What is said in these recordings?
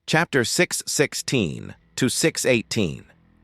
Chapter 616 to 618.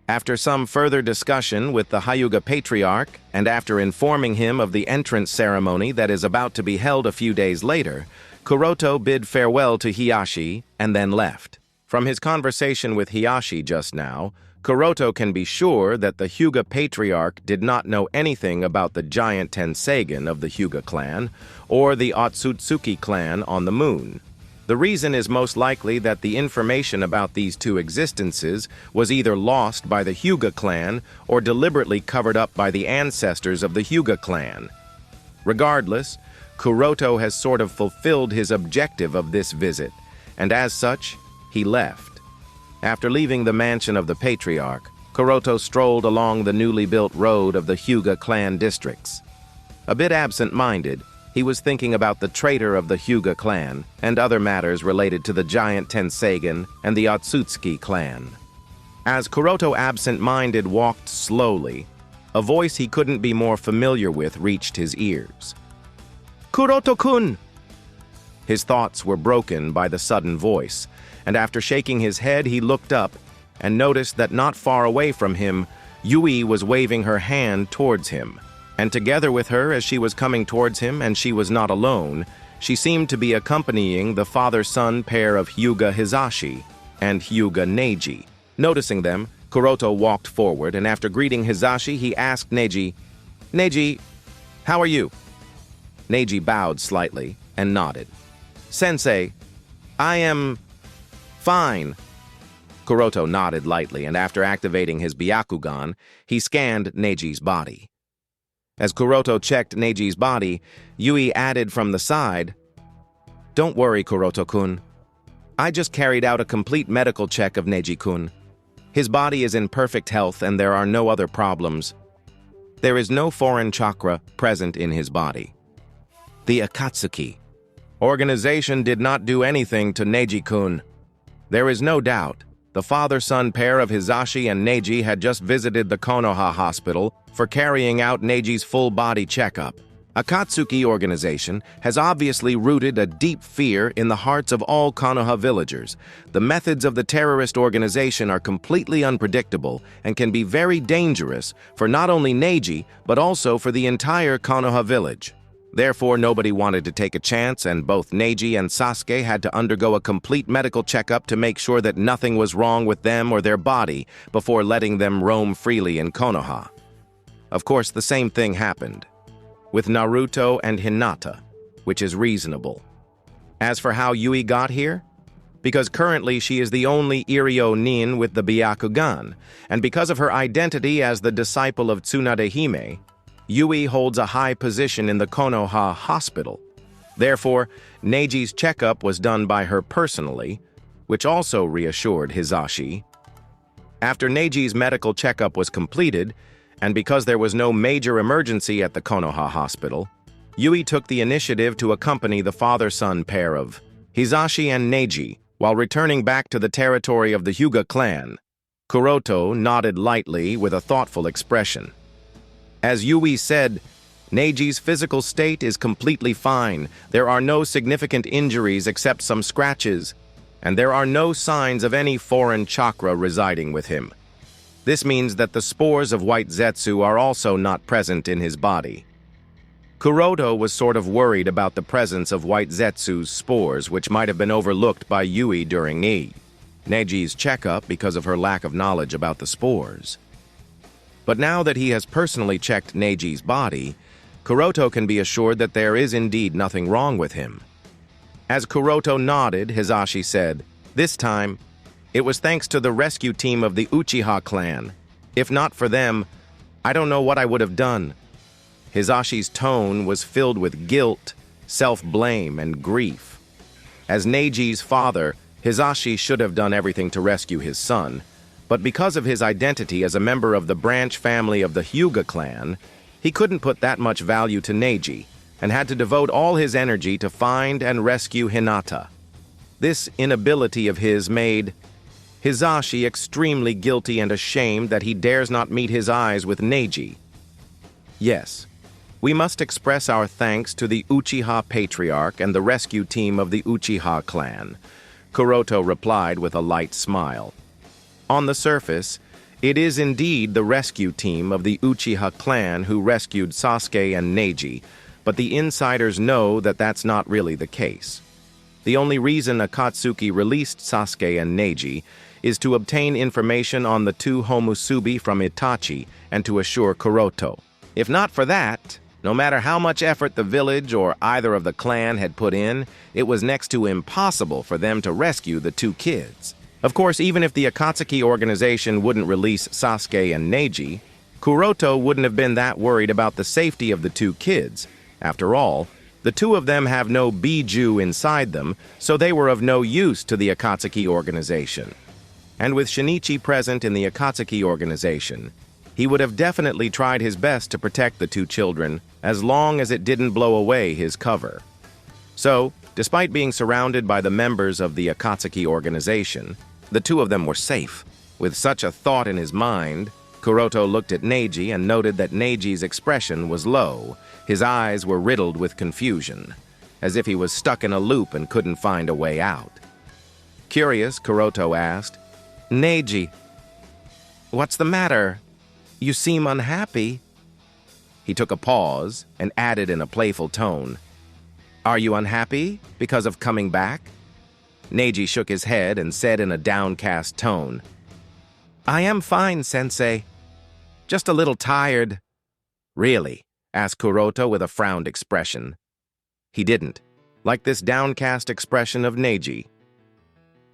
After some further discussion with the Hyuga Patriarch, and after informing him of the entrance ceremony that is about to be held a few days later, Kuroto bid farewell to Hiyashi and then left. From his conversation with Hiyashi just now, Kuroto can be sure that the Hyuga Patriarch did not know anything about the giant Tenseigan of the Hyuga clan or the Otsutsuki clan on the moon. The reason is most likely that the information about these two existences was either lost by the Hyuga clan or deliberately covered up by the ancestors of the Hyuga clan. Regardless, Kuroto has sort of fulfilled his objective of this visit, and as such, he left. After leaving the mansion of the Patriarch, Kuroto strolled along the newly built road of the Hyuga clan districts. A bit absent-minded, he was thinking about the traitor of the Hyuga clan and other matters related to the giant Tenseigan and the Otsutsuki clan. As Kuroto absent-minded walked slowly, a voice he couldn't be more familiar with reached his ears. "Kuroto-kun!" His thoughts were broken by the sudden voice, and after shaking his head he looked up and noticed that not far away from him, Yui was waving her hand towards him. And together with her as she was coming towards him, and she was not alone, she seemed to be accompanying the father-son pair of Hyuga Hizashi and Hyuga Neji. Noticing them, Kuroto walked forward, and after greeting Hizashi, he asked Neji, "Neji, how are you?" Neji bowed slightly and nodded. "Sensei, I am fine." Kuroto nodded lightly, and after activating his Byakugan, he scanned Neji's body. As Kuroto checked Neji's body, Yui added from the side, "Don't worry, Kuroto-kun. I just carried out a complete medical check of Neji-kun. His body is in perfect health and there are no other problems. There is no foreign chakra present in his body." The Akatsuki organization did not do anything to Neji-kun. There is no doubt. The father-son pair of Hizashi and Neji had just visited the Konoha hospital for carrying out Neji's full-body checkup. Akatsuki organization has obviously rooted a deep fear in the hearts of all Konoha villagers. The methods of the terrorist organization are completely unpredictable and can be very dangerous for not only Neji, but also for the entire Konoha village. Therefore, nobody wanted to take a chance, and both Neji and Sasuke had to undergo a complete medical checkup to make sure that nothing was wrong with them or their body before letting them roam freely in Konoha. Of course, the same thing happened with Naruto and Hinata, which is reasonable. As for how Yui got here, because currently she is the only Iryo Nin with the Byakugan, and because of her identity as the disciple of Tsunade Hime, Yui holds a high position in the Konoha hospital. Therefore, Neji's checkup was done by her personally, which also reassured Hizashi. After Neji's medical checkup was completed, and because there was no major emergency at the Konoha hospital, Yui took the initiative to accompany the father-son pair of Hizashi and Neji while returning back to the territory of the Hyuga clan. Kuroto nodded lightly with a thoughtful expression. As Yui said, Neji's physical state is completely fine. There are no significant injuries except some scratches, and there are no signs of any foreign chakra residing with him. This means that the spores of white Zetsu are also not present in his body. Kuroto was sort of worried about the presence of white Zetsu's spores, which might have been overlooked by Yui during Neji's checkup because of her lack of knowledge about the spores. But now that he has personally checked Neji's body, Kuroto can be assured that there is indeed nothing wrong with him. As Kuroto nodded, Hizashi said, "This time, it was thanks to the rescue team of the Uchiha clan. If not for them, I don't know what I would have done." Hizashi's tone was filled with guilt, self-blame, and grief. As Neji's father, Hizashi should have done everything to rescue his son, but because of his identity as a member of the branch family of the Hyuga clan, he couldn't put that much value to Neji, and had to devote all his energy to find and rescue Hinata. This inability of his made Hizashi extremely guilty and ashamed that he dares not meet his eyes with Neji. Yes, we must express our thanks to the Uchiha Patriarch and the rescue team of the Uchiha clan. Kuroto replied with a light smile. On the surface, it is indeed the rescue team of the Uchiha clan who rescued Sasuke and Neji, but the insiders know that that's not really the case. The only reason Akatsuki released Sasuke and Neji is to obtain information on the two Homusubi from Itachi and to assure Kuroto. If not for that, no matter how much effort the village or either of the clan had put in, it was next to impossible for them to rescue the two kids. Of course, even if the Akatsuki organization wouldn't release Sasuke and Neji, Kuroto wouldn't have been that worried about the safety of the two kids. After all, the two of them have no Biju inside them, so they were of no use to the Akatsuki organization. And with Shinichi present in the Akatsuki organization, he would have definitely tried his best to protect the two children as long as it didn't blow away his cover. So, despite being surrounded by the members of the Akatsuki organization, the two of them were safe. With such a thought in his mind, Kuroto looked at Neji and noted that Neji's expression was low. His eyes were riddled with confusion, as if he was stuck in a loop and couldn't find a way out. Curious, Kuroto asked, "Neji, what's the matter? You seem unhappy." He took a pause and added in a playful tone, "Are you unhappy because of coming back?" Neji shook his head and said in a downcast tone, "I am fine, Sensei. Just a little tired." "Really?" asked Kuroto with a frowned expression. He didn't, like this downcast expression of Neji.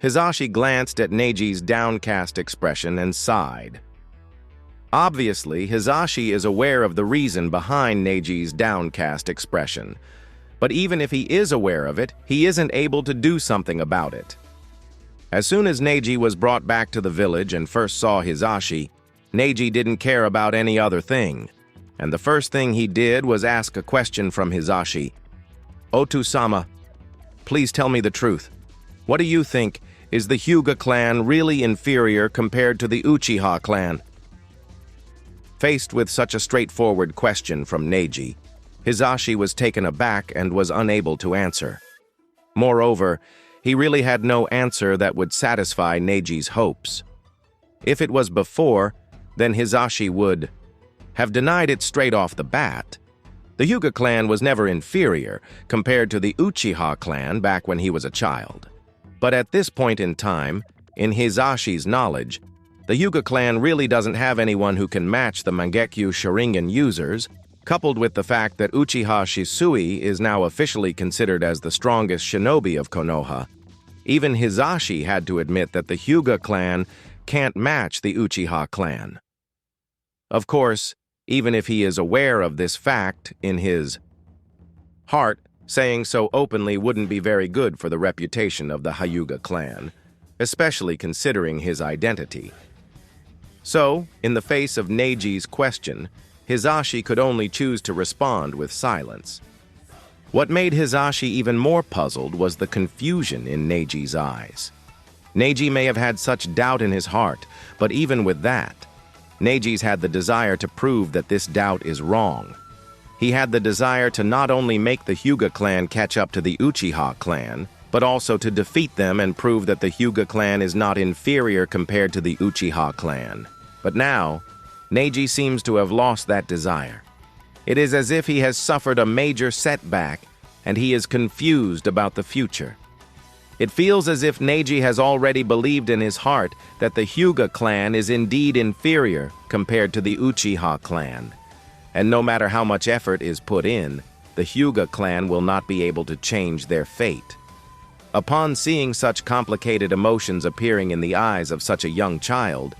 Hisashi glanced at Neji's downcast expression and sighed. Obviously, Hisashi is aware of the reason behind Neji's downcast expression. But even if he is aware of it, he isn't able to do something about it. As soon as Neji was brought back to the village and first saw Hisashi, Neji didn't care about any other thing. And the first thing he did was ask a question from Hisashi. "Otu-sama, please tell me the truth. What do you think? Is the Hyuga clan really inferior compared to the Uchiha clan?" Faced with such a straightforward question from Neji, Hisashi was taken aback and was unable to answer. Moreover, he really had no answer that would satisfy Neji's hopes. If it was before, then Hisashi would have denied it straight off the bat. The Hyuga clan was never inferior compared to the Uchiha clan back when he was a child. But at this point in time, in Hisashi's knowledge, the Hyuga clan really doesn't have anyone who can match the Mangekyo Sharingan users, coupled with the fact that Uchiha Shisui is now officially considered as the strongest shinobi of Konoha. Even Hisashi had to admit that the Hyuga clan can't match the Uchiha clan. Of course, even if he is aware of this fact in his heart, saying so openly wouldn't be very good for the reputation of the Hyuga clan, especially considering his identity. So, in the face of Neji's question, Hisashi could only choose to respond with silence. What made Hisashi even more puzzled was the confusion in Neji's eyes. Neji may have had such doubt in his heart, but even with that, Neji's had the desire to prove that this doubt is wrong. He had the desire to not only make the Hyuga clan catch up to the Uchiha clan, but also to defeat them and prove that the Hyuga clan is not inferior compared to the Uchiha clan. But now, Neji seems to have lost that desire. It is as if he has suffered a major setback, and he is confused about the future. It feels as if Neji has already believed in his heart that the Hyuga clan is indeed inferior compared to the Uchiha clan. And no matter how much effort is put in, the Hyuga clan will not be able to change their fate. Upon seeing such complicated emotions appearing in the eyes of such a young child,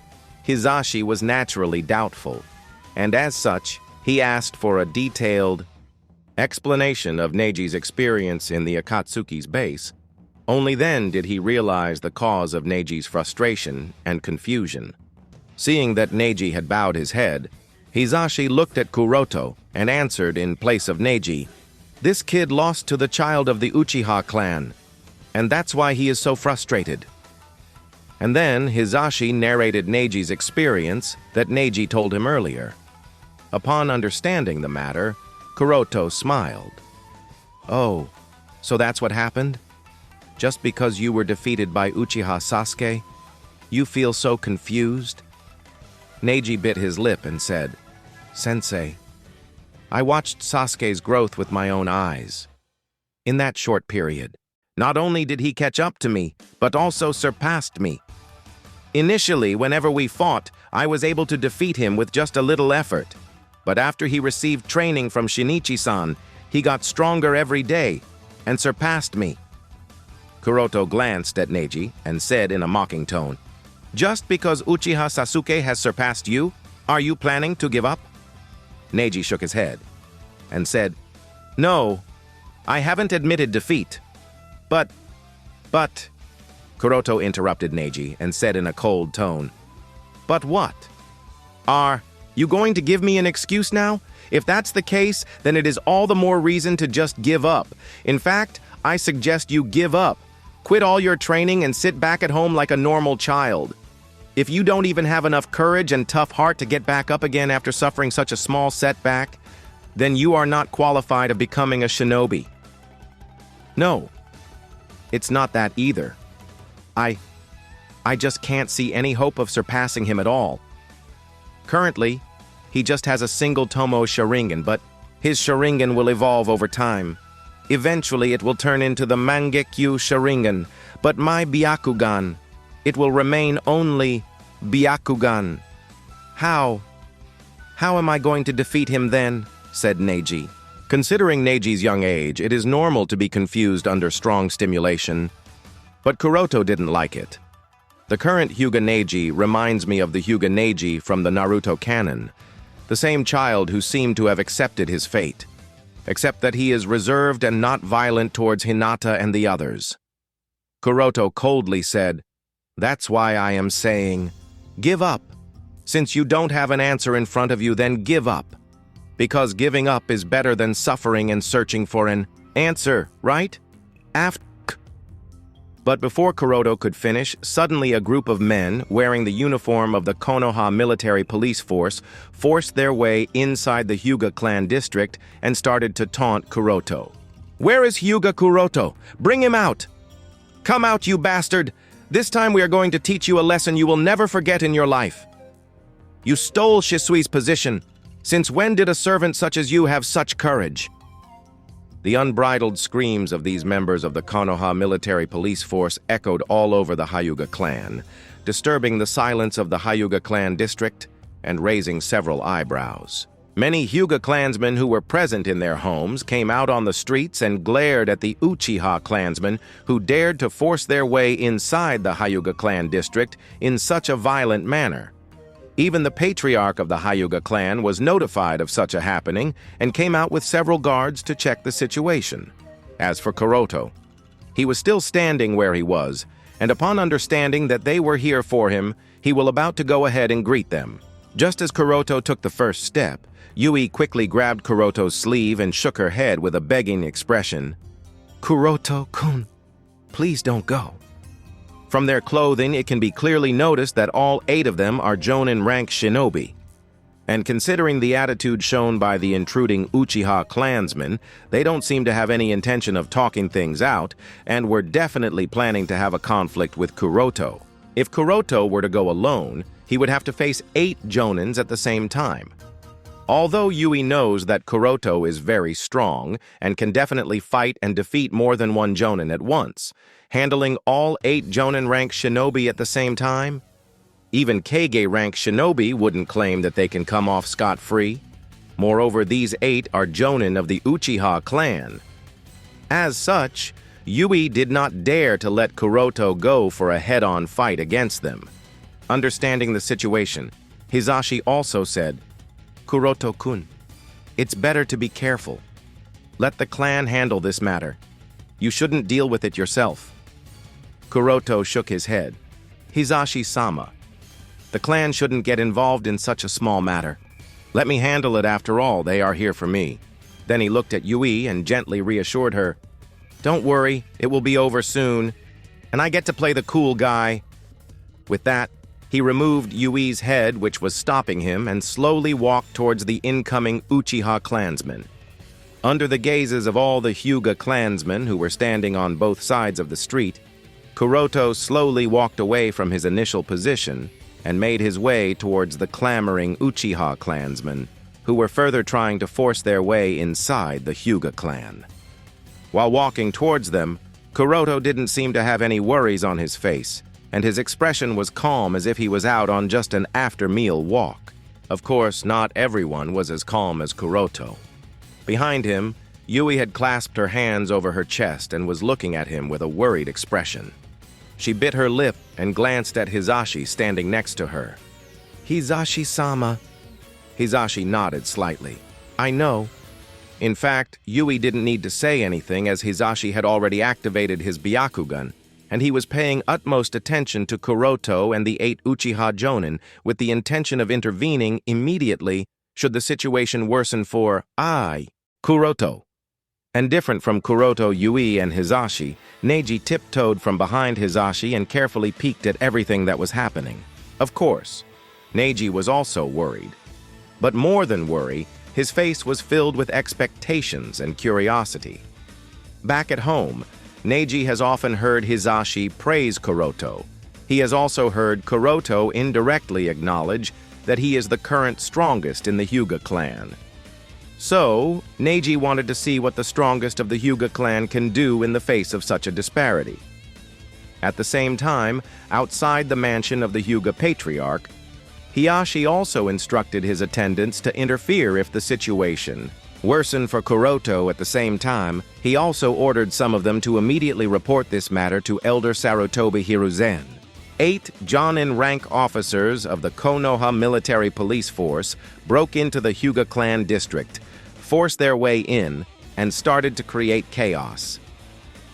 Hisashi was naturally doubtful, and as such, he asked for a detailed explanation of Neji's experience in the Akatsuki's base. Only then did he realize the cause of Neji's frustration and confusion. Seeing that Neji had bowed his head, Hisashi looked at Kuroto and answered in place of Neji, "This kid lost to the child of the Uchiha clan, and that's why he is so frustrated." And then Hisashi narrated Neji's experience that Neji told him earlier. Upon understanding the matter, Kuroto smiled. "Oh, so that's what happened?" Just because you were defeated by Uchiha Sasuke? You feel so confused? Neji bit his lip and said, Sensei, I watched Sasuke's growth with my own eyes. In that short period, not only did he catch up to me, but also surpassed me. Initially, whenever we fought, I was able to defeat him with just a little effort. But after he received training from Shinichi-san, he got stronger every day and surpassed me. Kuroto glanced at Neji and said in a mocking tone, Just because Uchiha Sasuke has surpassed you, are you planning to give up? Neji shook his head and said, No, I haven't admitted defeat. But, Kuroto interrupted Neji and said in a cold tone, But what? Are you going to give me an excuse now? If that's the case, then it is all the more reason to just give up. In fact, I suggest you give up. Quit all your training and sit back at home like a normal child. If you don't even have enough courage and tough heart to get back up again after suffering such a small setback, then you are not qualified of becoming a shinobi. No, it's not that either. I just can't see any hope of surpassing him at all. Currently, he just has a single Tomo Sharingan, but his Sharingan will evolve over time. Eventually, it will turn into the Mangekyu Sharingan, but my Byakugan, it will remain only Byakugan. How am I going to defeat him then? Said Neji. Considering Neji's young age, it is normal to be confused under strong stimulation. But Kuroto didn't like it. The current Hyuga Neji reminds me of the Hyuga Neji from the Naruto canon, the same child who seemed to have accepted his fate, except that he is reserved and not violent towards Hinata and the others. Kuroto coldly said, That's why I am saying, give up. Since you don't have an answer in front of you, then give up. Because giving up is better than suffering and searching for an answer, right? But before Kuroto could finish, suddenly a group of men, wearing the uniform of the Konoha military police force, forced their way inside the Hyuga clan district and started to taunt Kuroto. Where is Hyuga Kuroto? Bring him out! Come out, you bastard! This time we are going to teach you a lesson you will never forget in your life. You stole Shisui's position. Since when did a servant such as you have such courage? The unbridled screams of these members of the Konoha military police force echoed all over the Hyuga clan, disturbing the silence of the Hyuga clan district and raising several eyebrows. Many Hyuga clansmen who were present in their homes came out on the streets and glared at the Uchiha clansmen who dared to force their way inside the Hyuga clan district in such a violent manner. Even the patriarch of the Hyuga clan was notified of such a happening and came out with several guards to check the situation. As for Kuroto, he was still standing where he was, and upon understanding that they were here for him, he was about to go ahead and greet them. Just as Kuroto took the first step, Yui quickly grabbed Kuroto's sleeve and shook her head with a begging expression. Kuroto-kun, please don't go. From their clothing, it can be clearly noticed that all 8 of them are Jonin rank shinobi. And considering the attitude shown by the intruding Uchiha clansmen, they don't seem to have any intention of talking things out, and were definitely planning to have a conflict with Kuroto. If Kuroto were to go alone, he would have to face 8 Jonins at the same time. Although Yui knows that Kuroto is very strong and can definitely fight and defeat more than one Jonin at once, handling all 8 Jonin rank shinobi at the same time? Even Kage rank shinobi wouldn't claim that they can come off scot-free. Moreover, these 8 are Jonin of the Uchiha clan. As such, Yui did not dare to let Kuroto go for a head-on fight against them. Understanding the situation, Hizashi also said, Kuroto-kun, it's better to be careful. Let the clan handle this matter. You shouldn't deal with it yourself. Kuroto shook his head. Hizashi-sama, the clan shouldn't get involved in such a small matter. Let me handle it after all, they are here for me. Then he looked at Yui and gently reassured her. Don't worry, it will be over soon, and I get to play the cool guy. With that, he removed Yui's head, which was stopping him, and slowly walked towards the incoming Uchiha clansmen. Under the gazes of all the Hyuga clansmen who were standing on both sides of the street, Kuroto slowly walked away from his initial position and made his way towards the clamoring Uchiha clansmen, who were further trying to force their way inside the Hyuga clan. While walking towards them, Kuroto didn't seem to have any worries on his face, and his expression was calm as if he was out on just an after-meal walk. Of course, not everyone was as calm as Kuroto. Behind him, Yui had clasped her hands over her chest and was looking at him with a worried expression. She bit her lip and glanced at Hizashi standing next to her. "Hizashi-sama." Hizashi nodded slightly. "I know." In fact, Yui didn't need to say anything as Hizashi had already activated his Byakugan, and he was paying utmost attention to Kuroto and the 8 Uchiha Jonin with the intention of intervening immediately should the situation worsen for Kuroto. And different from Kuroto, Yui, and Hizashi, Neji tiptoed from behind Hizashi and carefully peeked at everything that was happening. Of course, Neji was also worried. But more than worry, his face was filled with expectations and curiosity. Back at home, Neji has often heard Hizashi praise Kuroto. He has also heard Kuroto indirectly acknowledge that he is the current strongest in the Hyuga clan. So, Neji wanted to see what the strongest of the Hyuga clan can do in the face of such a disparity. At the same time, outside the mansion of the Hyuga Patriarch, Hiyashi also instructed his attendants to interfere if the situation worsened for Kuroto. At the same time, he also ordered some of them to immediately report this matter to Elder Sarutobi Hiruzen. 8 Jonin rank officers of the Konoha military police force broke into the Hyuga clan district, forced their way in, and started to create chaos.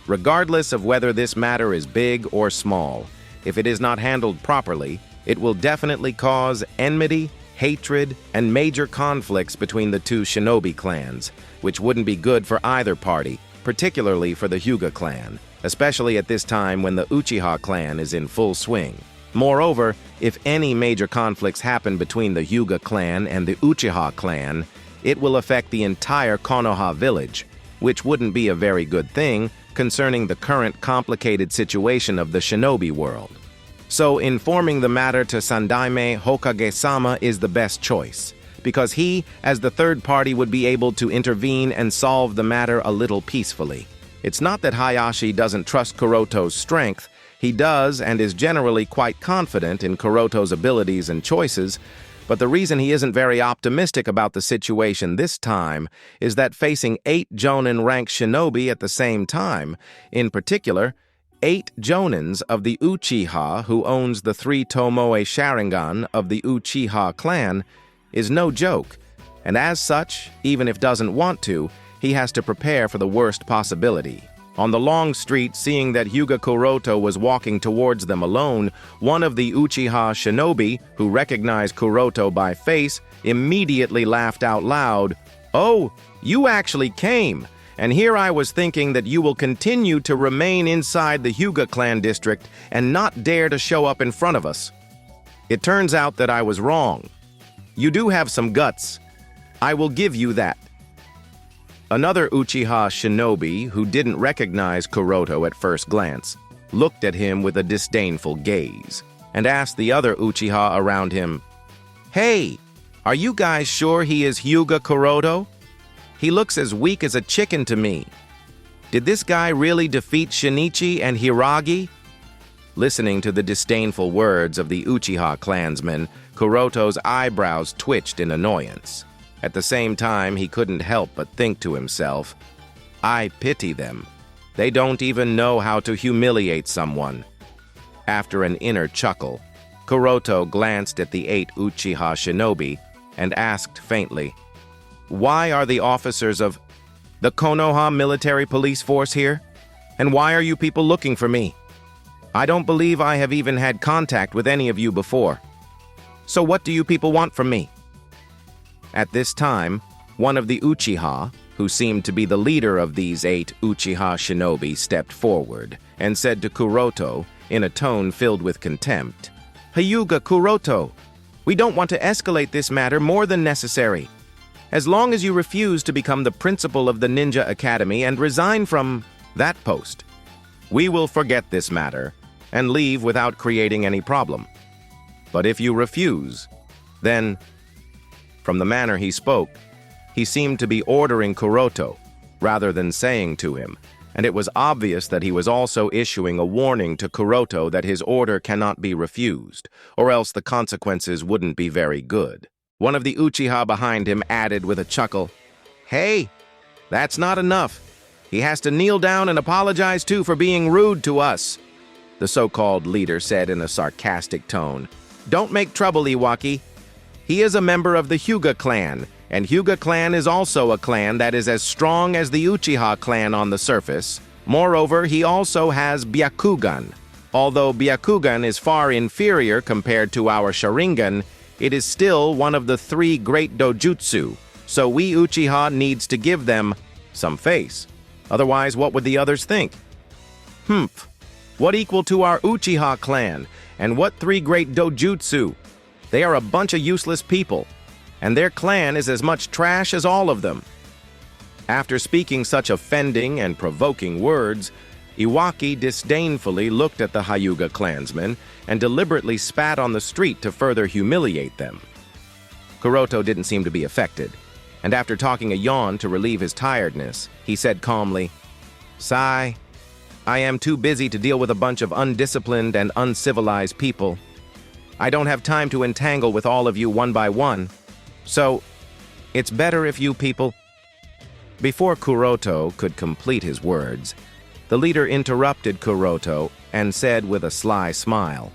Regardless of whether this matter is big or small, if it is not handled properly, it will definitely cause enmity, hatred, and major conflicts between the 2 shinobi clans, which wouldn't be good for either party, particularly for the Hyuga clan, especially at this time when the Uchiha clan is in full swing. Moreover, if any major conflicts happen between the Hyuga clan and the Uchiha clan, it will affect the entire Konoha village, which wouldn't be a very good thing concerning the current complicated situation of the shinobi world. So informing the matter to Sandaime Hokage-sama is the best choice, because he, as the third party, would be able to intervene and solve the matter a little peacefully. It's not that Hayashi doesn't trust Kuroto's strength. He does and is generally quite confident in Kuroto's abilities and choices, but the reason he isn't very optimistic about the situation this time is that facing 8 Jonin-ranked shinobi at the same time, in particular, 8 Jonins of the Uchiha who owns the 3 Tomoe Sharingan of the Uchiha clan, is no joke, and as such, even if doesn't want to, he has to prepare for the worst possibility. On the long street, seeing that Hyuga Kuroto was walking towards them alone, one of the Uchiha shinobi, who recognized Kuroto by face, immediately laughed out loud. "Oh, you actually came, and here I was thinking that you will continue to remain inside the Hyuga clan district and not dare to show up in front of us. It turns out that I was wrong. You do have some guts. I will give you that." Another Uchiha shinobi, who didn't recognize Kuroto at first glance, looked at him with a disdainful gaze and asked the other Uchiha around him, "Hey, are you guys sure he is Hyuga Kuroto? He looks as weak as a chicken to me. Did this guy really defeat Shinichi and Hiragi?" Listening to the disdainful words of the Uchiha clansmen, Kuroto's eyebrows twitched in annoyance. At the same time, he couldn't help but think to himself, "I pity them. They don't even know how to humiliate someone." After an inner chuckle, Kuroto glanced at the 8 Uchiha shinobi and asked faintly, "Why are the officers of the Konoha military police force here? And why are you people looking for me? I don't believe I have even had contact with any of you before. So what do you people want from me?" At this time, one of the Uchiha, who seemed to be the leader of these 8 Uchiha shinobi, stepped forward and said to Kuroto, in a tone filled with contempt, "Hyuga Kuroto, we don't want to escalate this matter more than necessary. As long as you refuse to become the principal of the Ninja Academy and resign from that post, we will forget this matter and leave without creating any problem. But if you refuse, then, from the manner he spoke, he seemed to be ordering Kuroto rather than saying to him, and it was obvious that he was also issuing a warning to Kuroto that his order cannot be refused, or else the consequences wouldn't be very good. One of the uchiha behind him added with a chuckle, "Hey, that's not enough. He has to kneel down and apologize too for being rude to us," the so-called leader said in a sarcastic tone. "Don't make trouble, Iwaki. He is a member of the Hyuga clan, and Hyuga clan is also a clan that is as strong as the Uchiha clan on the surface. Moreover, he also has Byakugan. Although Byakugan is far inferior compared to our Sharingan, it is still one of the 3 great dojutsu, so we Uchiha needs to give them some face. Otherwise, what would the others think? What equal to our Uchiha clan, and what 3 great dojutsu? They are a bunch of useless people, and their clan is as much trash as all of them." After speaking such offending and provoking words, Iwaki disdainfully looked at the Hyuga clansmen and deliberately spat on the street to further humiliate them. Kuroto didn't seem to be affected, and after talking a yawn to relieve his tiredness, he said calmly, "Sigh, I am too busy to deal with a bunch of undisciplined and uncivilized people. I don't have time to entangle with all of you one by one, so it's better if you people—" Before Kuroto could complete his words, the leader interrupted Kuroto and said with a sly smile,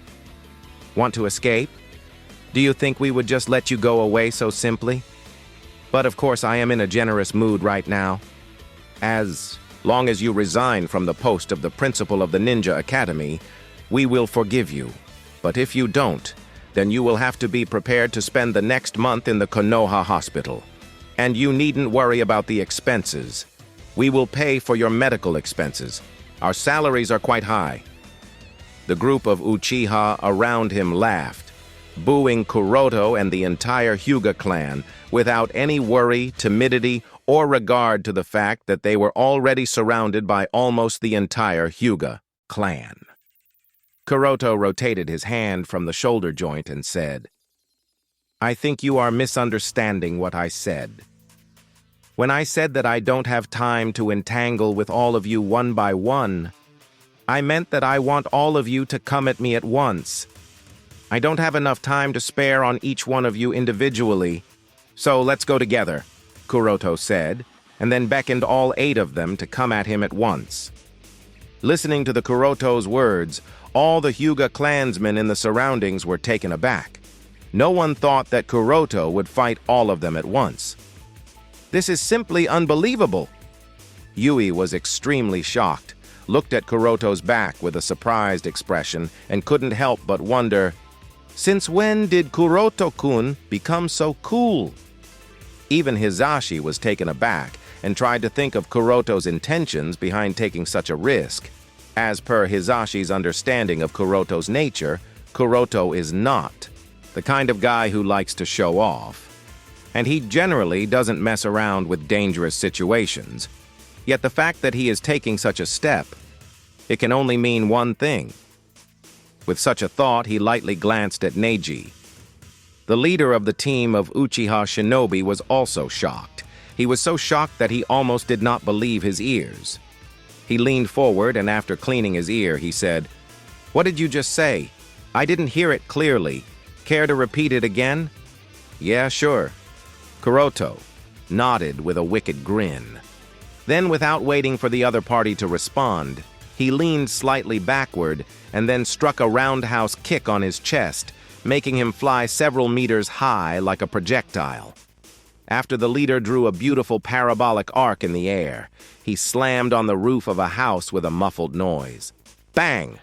"Want to escape? Do you think we would just let you go away so simply? But of course I am in a generous mood right now. As long as you resign from the post of the principal of the Ninja Academy, we will forgive you. But if you don't, then you will have to be prepared to spend the next month in the Konoha hospital. And you needn't worry about the expenses. We will pay for your medical expenses. Our salaries are quite high." The group of uchiha around him laughed, booing Kuroto and the entire Hyuga clan without any worry, timidity, or regard to the fact that they were already surrounded by almost the entire Hyuga clan. Kuroto rotated his hand from the shoulder joint and said, "I think you are misunderstanding what I said. When I said that I don't have time to entangle with all of you one by one, I meant that I want all of you to come at me at once. I don't have enough time to spare on each one of you individually, so let's go together," Kuroto said, and then beckoned all 8 of them to come at him at once. Listening to the Kuroto's words, all the Hyuga clansmen in the surroundings were taken aback. No one thought that Kuroto would fight all of them at once. "This is simply unbelievable." Yui was extremely shocked, looked at Kuroto's back with a surprised expression, and couldn't help but wonder, since when did Kuroto-kun become so cool? Even Hizashi was taken aback and tried to think of Kuroto's intentions behind taking such a risk. As per Hizashi's understanding of Kuroto's nature, Kuroto is not the kind of guy who likes to show off, and he generally doesn't mess around with dangerous situations. Yet the fact that he is taking such a step, it can only mean one thing. With such a thought, he lightly glanced at Neji. The leader of the team of Uchiha Shinobi was also shocked. He was so shocked that he almost did not believe his ears. He leaned forward, and after cleaning his ear, he said, "What did you just say? I didn't hear it clearly. Care to repeat it again?" "Yeah, sure." Kuroto nodded with a wicked grin. Then, without waiting for the other party to respond, he leaned slightly backward and then struck a roundhouse kick on his chest, making him fly several meters high like a projectile. After the leader drew a beautiful parabolic arc in the air, he slammed on the roof of a house with a muffled noise. Bang!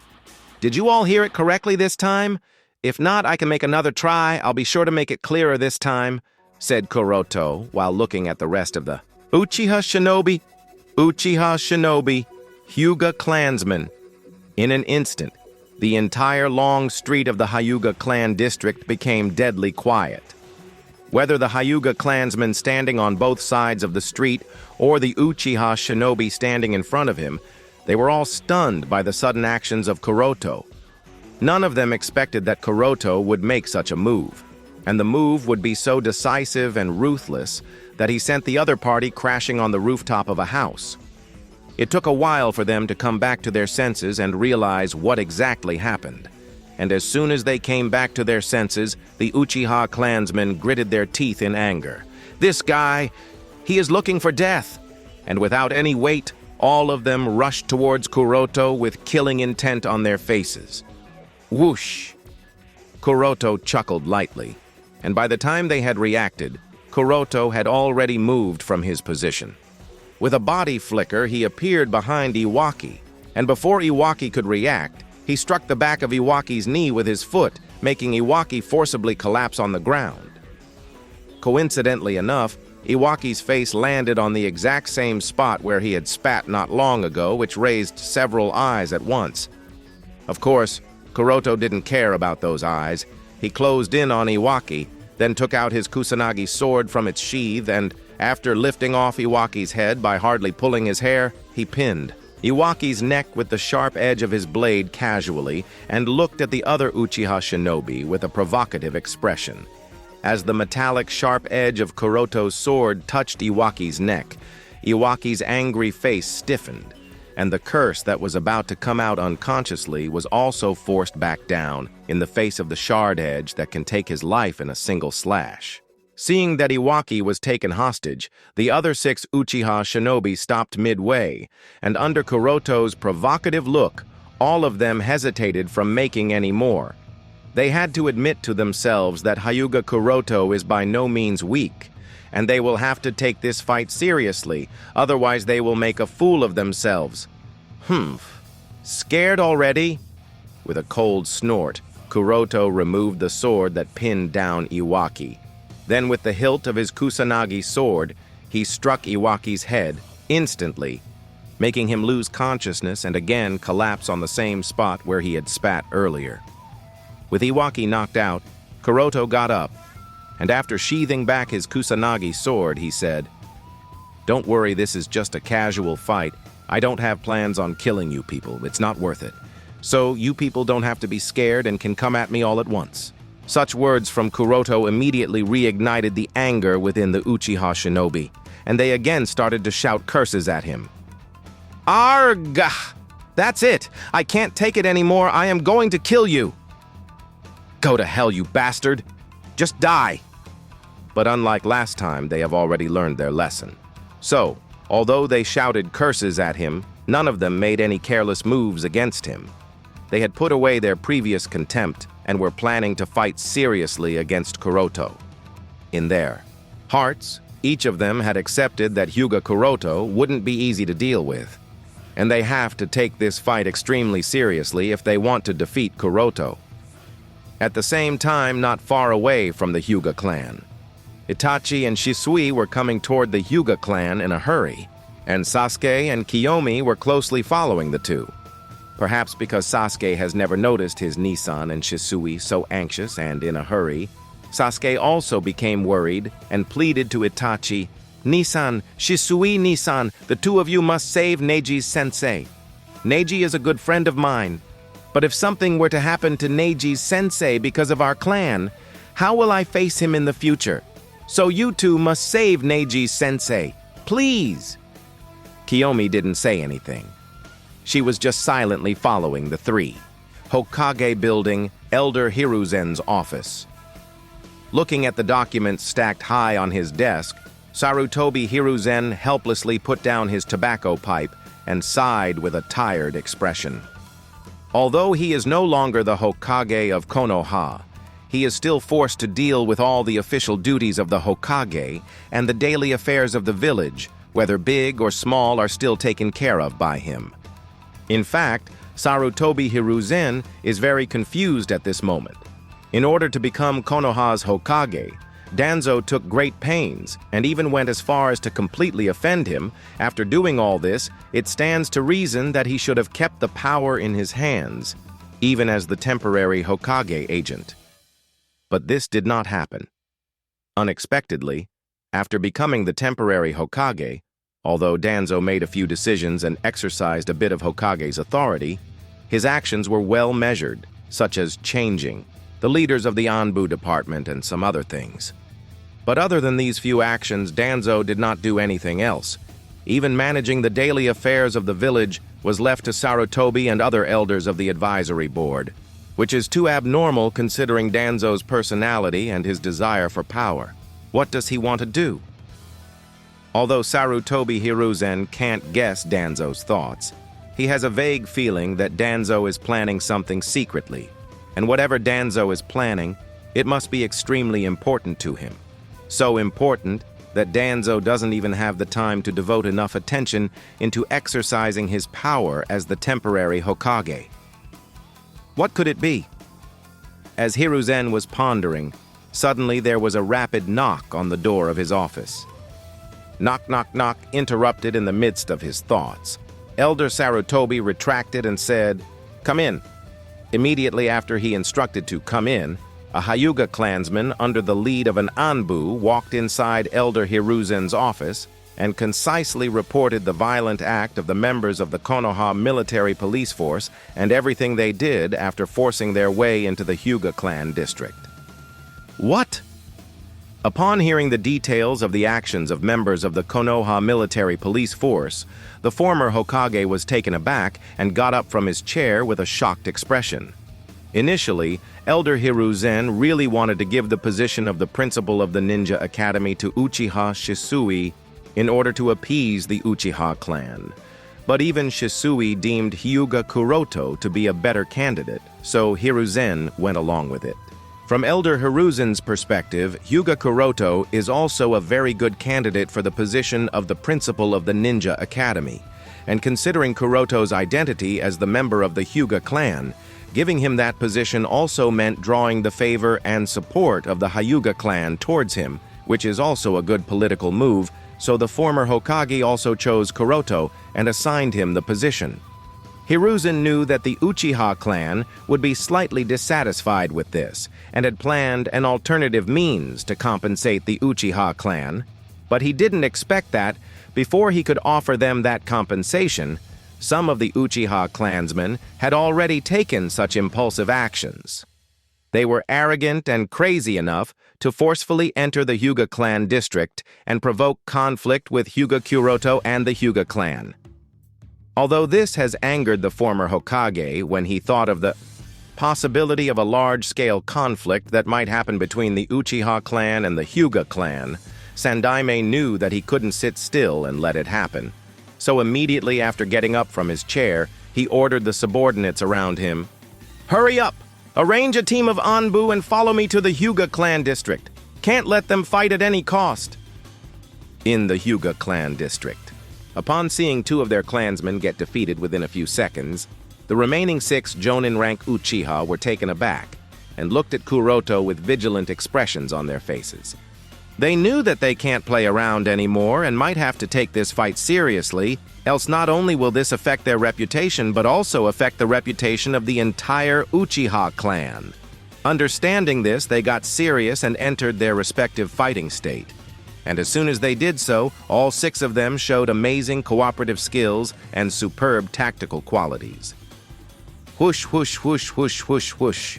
Did you all hear it correctly this time? If not, I can make another try. I'll be sure to make it clearer this time, said Kuroto while looking at the rest of the Uchiha Shinobi, Hyuga clansmen. In an instant, the entire long street of the Hyuga clan district became deadly quiet. Whether the Hyuga clansmen standing on both sides of the street or the Uchiha shinobi standing in front of him, they were all stunned by the sudden actions of Kuroto. None of them expected that Kuroto would make such a move, and the move would be so decisive and ruthless that he sent the other party crashing on the rooftop of a house. It took a while for them to come back to their senses and realize what exactly happened. And as soon as they came back to their senses, the Uchiha clansmen gritted their teeth in anger. "This guy, he is looking for death!" And without any wait, all of them rushed towards Kuroto with killing intent on their faces. Whoosh! Kuroto chuckled lightly, and by the time they had reacted, Kuroto had already moved from his position. With a body flicker, he appeared behind Iwaki, and before Iwaki could react, he struck the back of Iwaki's knee with his foot, making Iwaki forcibly collapse on the ground. Coincidentally enough, Iwaki's face landed on the exact same spot where he had spat not long ago, which raised several eyes at once. Of course, Kuroto didn't care about those eyes. He closed in on Iwaki, then took out his kusanagi sword from its sheath and, after lifting off Iwaki's head by hardly pulling his hair, he pinned Iwaki's neck with the sharp edge of his blade casually and looked at the other Uchiha shinobi with a provocative expression. As the metallic sharp edge of Kuroto's sword touched Iwaki's neck, Iwaki's angry face stiffened, and the curse that was about to come out unconsciously was also forced back down in the face of the shard edge that can take his life in a single slash. Seeing that Iwaki was taken hostage, the other 6 Uchiha shinobi stopped midway, and under Kuroto's provocative look, all of them hesitated from making any more. They had to admit to themselves that Hyuga Kuroto is by no means weak, and they will have to take this fight seriously, otherwise they will make a fool of themselves. Humph. Scared already? With a cold snort, Kuroto removed the sword that pinned down Iwaki. Then with the hilt of his kusanagi sword, he struck Iwaki's head instantly, making him lose consciousness and again collapse on the same spot where he had spat earlier. With Iwaki knocked out, Kuroto got up, and after sheathing back his kusanagi sword, he said, "Don't worry, this is just a casual fight. I don't have plans on killing you people. It's not worth it. So you people don't have to be scared and can come at me all at once." Such words from Kuroto immediately reignited the anger within the Uchiha shinobi, and they again started to shout curses at him. "Arg! That's it! I can't take it anymore. I am going to kill you!" "Go to hell, you bastard! Just die!" But unlike last time, they have already learned their lesson. So, although they shouted curses at him, none of them made any careless moves against him. They had put away their previous contempt and were planning to fight seriously against Kuroto. In their hearts, each of them had accepted that Hyuga Kuroto wouldn't be easy to deal with, and they have to take this fight extremely seriously if they want to defeat Kuroto. At the same time, not far away from the Hyuga clan, Itachi and Shisui were coming toward the Hyuga clan in a hurry, and Sasuke and Kiyomi were closely following the two. Perhaps because Sasuke has never noticed his Nissan and Shisui so anxious and in a hurry, Sasuke also became worried and pleaded to Itachi, "Nissan, Shisui Nissan, the two of you must save Neiji's sensei. Neiji is a good friend of mine, but if something were to happen to Neiji's sensei because of our clan, how will I face him in the future? So you two must save Neiji's sensei, please." Kiyomi didn't say anything. She was just silently following the three. Hokage Building, Elder Hiruzen's office. Looking at the documents stacked high on his desk, Sarutobi Hiruzen helplessly put down his tobacco pipe and sighed with a tired expression. Although he is no longer the Hokage of Konoha, he is still forced to deal with all the official duties of the Hokage, and the daily affairs of the village, whether big or small, are still taken care of by him. In fact, Sarutobi Hiruzen is very confused at this moment. In order to become Konoha's Hokage, Danzo took great pains and even went as far as to completely offend him. After doing all this, it stands to reason that he should have kept the power in his hands, even as the temporary Hokage agent. But this did not happen. Unexpectedly, after becoming the temporary Hokage, although Danzo made a few decisions and exercised a bit of Hokage's authority, his actions were well measured, such as changing the leaders of the Anbu department and some other things. But other than these few actions, Danzo did not do anything else. Even managing the daily affairs of the village was left to Sarutobi and other elders of the advisory board, which is too abnormal considering Danzo's personality and his desire for power. What does he want to do? Although Sarutobi Hiruzen can't guess Danzo's thoughts, he has a vague feeling that Danzo is planning something secretly, and whatever Danzo is planning, it must be extremely important to him. So important that Danzo doesn't even have the time to devote enough attention into exercising his power as the temporary Hokage. What could it be? As Hiruzen was pondering, suddenly there was a rapid knock on the door of his office. Knock, knock, knock interrupted in the midst of his thoughts. Elder Sarutobi retracted and said, "Come in." Immediately after he instructed to come in, a Hyuga clansman under the lead of an Anbu walked inside Elder Hiruzen's office and concisely reported the violent act of the members of the Konoha military police force and everything they did after forcing their way into the Hyuga clan district. What? Upon hearing the details of the actions of members of the Konoha military police force, the former Hokage was taken aback and got up from his chair with a shocked expression. Initially, Elder Hiruzen really wanted to give the position of the principal of the Ninja Academy to Uchiha Shisui in order to appease the Uchiha clan. But even Shisui deemed Hyuga Kuroto to be a better candidate, so Hiruzen went along with it. From Elder Hiruzen's perspective, Hyuga Kuroto is also a very good candidate for the position of the principal of the Ninja Academy, and considering Kuroto's identity as the member of the Hyuga clan, giving him that position also meant drawing the favor and support of the Hyuga clan towards him, which is also a good political move, so the former Hokage also chose Kuroto and assigned him the position. Hiruzen knew that the Uchiha clan would be slightly dissatisfied with this and had planned an alternative means to compensate the Uchiha clan, but he didn't expect that before he could offer them that compensation, some of the Uchiha clansmen had already taken such impulsive actions. They were arrogant and crazy enough to forcefully enter the Hyuga clan district and provoke conflict with Hyuga Kuroto and the Hyuga clan. Although this has angered the former Hokage when he thought of the possibility of a large-scale conflict that might happen between the Uchiha clan and the Hyuga clan, Sandaime knew that he couldn't sit still and let it happen. So immediately after getting up from his chair, he ordered the subordinates around him, "Hurry up! Arrange a team of Anbu and follow me to the Hyuga clan district. Can't let them fight at any cost." In the Hyuga clan district, upon seeing two of their clansmen get defeated within a few seconds, the remaining 6 Jonin-rank Uchiha were taken aback and looked at Kuroto with vigilant expressions on their faces. They knew that they can't play around anymore and might have to take this fight seriously, else not only will this affect their reputation but also affect the reputation of the entire Uchiha clan. Understanding this, they got serious and entered their respective fighting state. And as soon as they did so, all 6 of them showed amazing cooperative skills and superb tactical qualities. Whoosh, whoosh, whoosh, whoosh, whoosh, whoosh.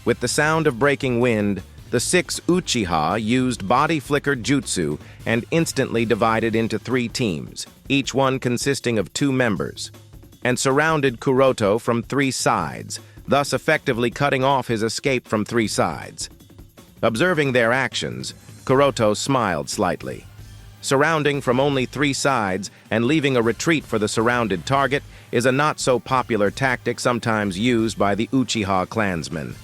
With the sound of breaking wind, the 6 Uchiha used body flicker jutsu and instantly divided into 3 teams, each one consisting of 2 members, and surrounded Kuroto from 3 sides, thus effectively cutting off his escape from 3 sides. Observing their actions, Kuroto smiled slightly. Surrounding from only 3 sides and leaving a retreat for the surrounded target is a not-so-popular tactic sometimes used by the Uchiha clansmen.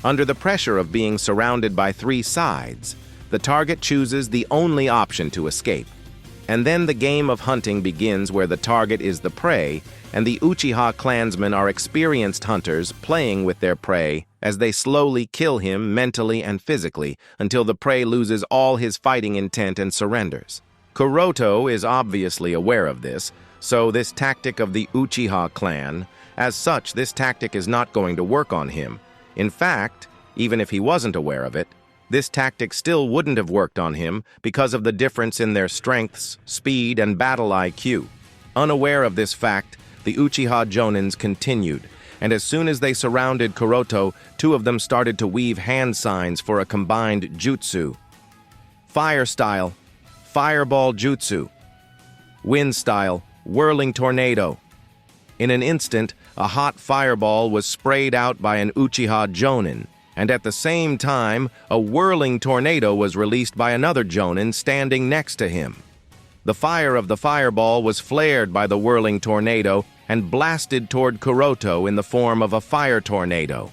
Under the pressure of being surrounded by 3 sides, the target chooses the only option to escape. And then the game of hunting begins where the target is the prey, and the Uchiha clansmen are experienced hunters playing with their prey as they slowly kill him mentally and physically until the prey loses all his fighting intent and surrenders. Kuroto is obviously aware of this, so this tactic of the Uchiha clan, as such, this tactic is not going to work on him. In fact, even if he wasn't aware of it, This tactic still wouldn't have worked on him because of the difference in their strengths, speed, and battle IQ. Unaware of this fact, the Uchiha Jonins continued, and as soon as they surrounded Kuroto, two of them started to weave hand signs for a combined jutsu. Fire style, fireball jutsu. Wind style, whirling tornado. In an instant, a hot fireball was sprayed out by an Uchiha Jonin, and at the same time, a whirling tornado was released by another Jonin standing next to him. The fire of the fireball was flared by the whirling tornado and blasted toward Kuroto in the form of a fire tornado.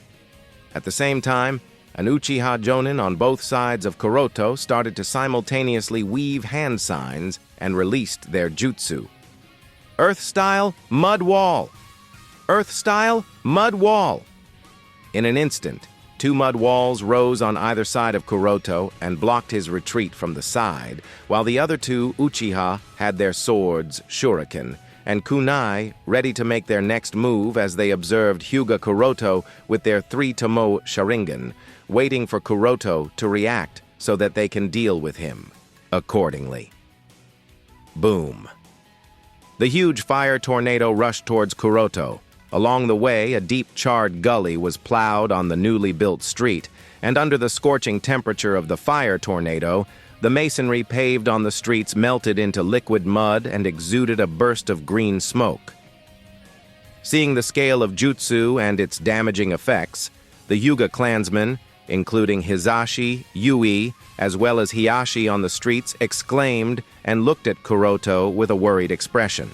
At the same time, an Uchiha Jonin on both sides of Kuroto started to simultaneously weave hand signs and released their jutsu. Earth style, mud wall. Earth style, mud wall. In an instant, two mud walls rose on either side of Kuroto and blocked his retreat from the side, while the other two Uchiha had their swords, shuriken, and kunai ready to make their next move as they observed Hyuga Kuroto with their 3-tomo sharingan, waiting for Kuroto to react so that they can deal with him accordingly. Boom. The huge fire tornado rushed towards Kuroto. Along the way, a deep charred gully was plowed on the newly built street, and under the scorching temperature of the fire tornado, the masonry paved on the streets melted into liquid mud and exuded a burst of green smoke. Seeing the scale of jutsu and its damaging effects, the Hyuga clansmen, including Hizashi, Yui, as well as Hiyashi on the streets, exclaimed and looked at Kuroto with a worried expression.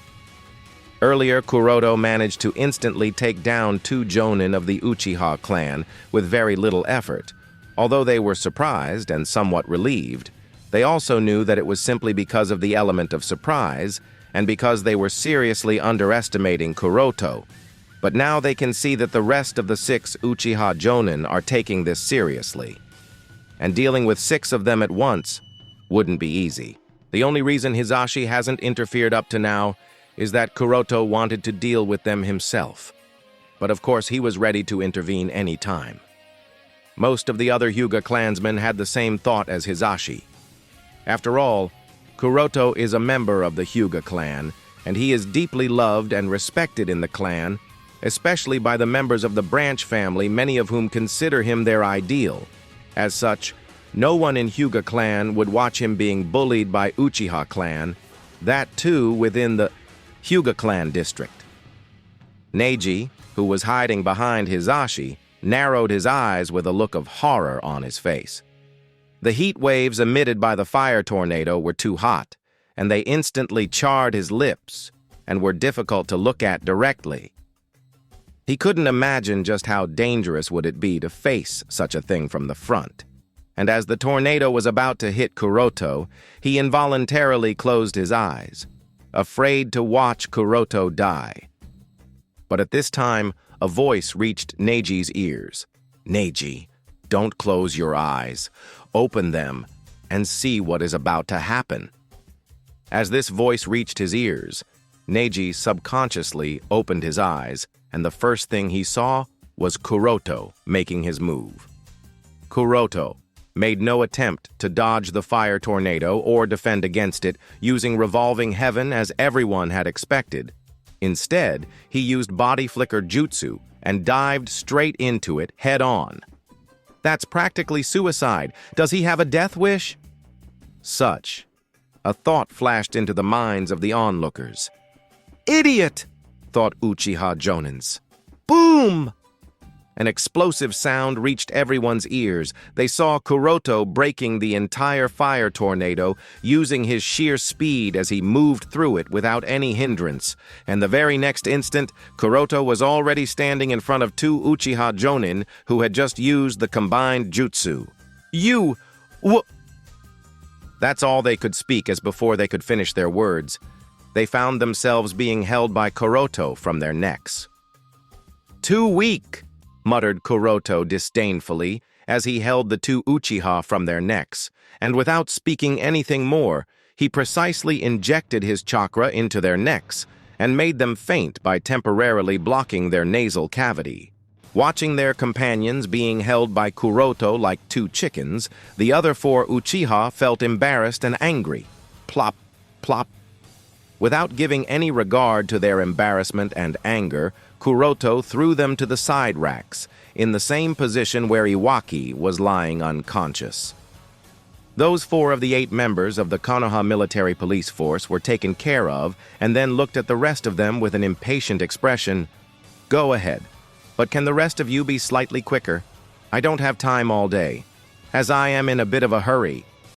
Earlier, Kuroto managed to instantly take down two Jonin of the Uchiha clan with very little effort. Although they were surprised and somewhat relieved, they also knew that it was simply because of the element of surprise and because they were seriously underestimating Kuroto. But now they can see that the rest of the 6 Uchiha Jonin are taking this seriously. And dealing with 6 of them at once wouldn't be easy. The only reason Hizashi hasn't interfered up to now is that Kuroto wanted to deal with them himself. But of course he was ready to intervene any time. Most of the other Hyuga clansmen had the same thought as Hizashi. After all, Kuroto is a member of the Hyuga clan, and he is deeply loved and respected in the clan, especially by the members of the branch family, many of whom consider him their ideal. As such, no one in Hyuga clan would watch him being bullied by Uchiha clan, that too within the Hyuga clan district. Neji, who was hiding behind Hizashi, narrowed his eyes with a look of horror on his face. The heat waves emitted by the fire tornado were too hot, and they instantly charred his lips and were difficult to look at directly. He couldn't imagine just how dangerous would it be to face such a thing from the front. And as the tornado was about to hit Kuroto, he involuntarily closed his eyes, afraid to watch Kuroto die. But at this time, a voice reached Neji's ears. "Neji, don't close your eyes. Open them and see what is about to happen." As this voice reached his ears, Neji subconsciously opened his eyes, and the first thing he saw was Kuroto making his move. Kuroto made no attempt to dodge the fire tornado or defend against it using revolving heaven as everyone had expected. Instead, he used body flicker jutsu and dived straight into it head-on. That's practically suicide. Does he have a death wish? Such a thought flashed into the minds of the onlookers. "Idiot!" thought Uchiha Jonins. Boom! An explosive sound reached everyone's ears. They saw Kuroto breaking the entire fire tornado, using his sheer speed as he moved through it without any hindrance. And the very next instant, Kuroto was already standing in front of two Uchiha Jonin who had just used the combined jutsu. That's all they could speak as before they could finish their words. They found themselves being held by Kuroto from their necks. "Too weak," muttered Kuroto disdainfully as he held the two Uchiha from their necks, and without speaking anything more, he precisely injected his chakra into their necks and made them faint by temporarily blocking their nasal cavity. Watching their companions being held by Kuroto like two chickens, the other four uchiha felt embarrassed and angry. Plop, plop. Without giving any regard to their embarrassment and anger, Kuroto threw them to the side racks, in the same position where Iwaki was lying unconscious. Those 4 of the 8 members of the Konoha military police force were taken care of and then looked at the rest of them with an impatient expression. Go ahead, but can the rest of you be slightly quicker? I don't have time all day. As I am in a bit of a hurry,